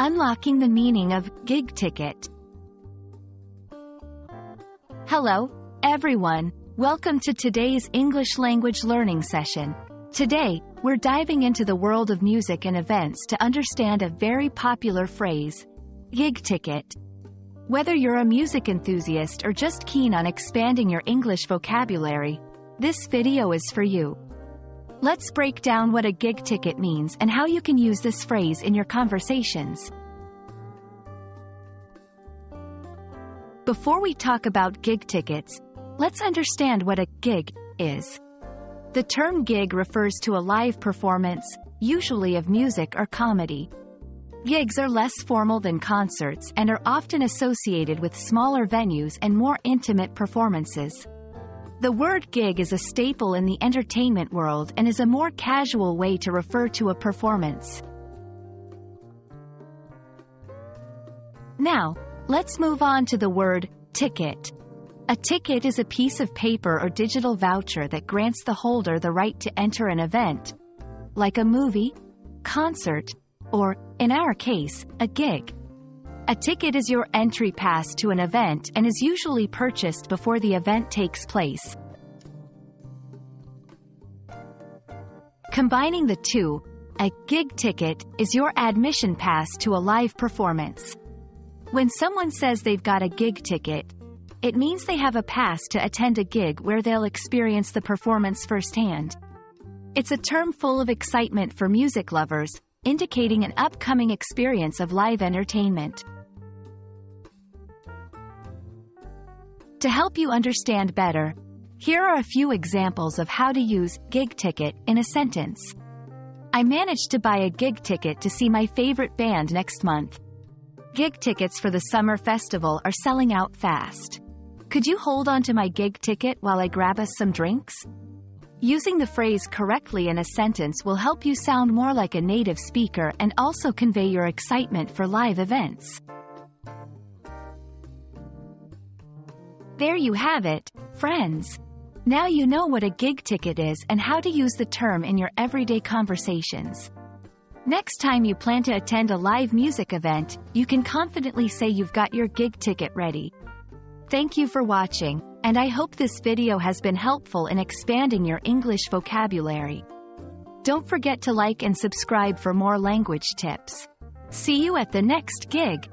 Unlocking the meaning of gig ticket. Hello, everyone. Welcome to today's English language learning session. Today, we're diving into the world of music and events to understand a very popular phrase, gig ticket. Whether you're a music enthusiast or just keen on expanding your English vocabulary, this video is for you. Let's break down what a gig ticket means and how you can use this phrase in your conversations. Before we talk about gig tickets, let's understand what a gig is. The term gig refers to a live performance, usually of music or comedy. Gigs are less formal than concerts and are often associated with smaller venues and more intimate performances. The word gig is a staple in the entertainment world and is a more casual way to refer to a performance. Now, let's move on to the word ticket. A ticket is a piece of paper or digital voucher that grants the holder the right to enter an event, like a movie, concert, or, in our case, a gig. A ticket is your entry pass to an event and is usually purchased before the event takes place. Combining the two, a gig ticket is your admission pass to a live performance. When someone says they've got a gig ticket, it means they have a pass to attend a gig where they'll experience the performance firsthand. It's a term full of excitement for music lovers, indicating an upcoming experience of live entertainment. To help you understand better, here are a few examples of how to use gig ticket in a sentence. I managed to buy a gig ticket to see my favorite band next month. Gig tickets for the summer festival are selling out fast. Could you hold on to my gig ticket while I grab us some drinks? Using the phrase correctly in a sentence will help you sound more like a native speaker and also convey your excitement for live events. There you have it, friends. Now you know what a gig ticket is and how to use the term in your everyday conversations. Next time you plan to attend a live music event, you can confidently say you've got your gig ticket ready. Thank you for watching, and I hope this video has been helpful in expanding your English vocabulary. Don't forget to like and subscribe for more language tips. See you at the next gig.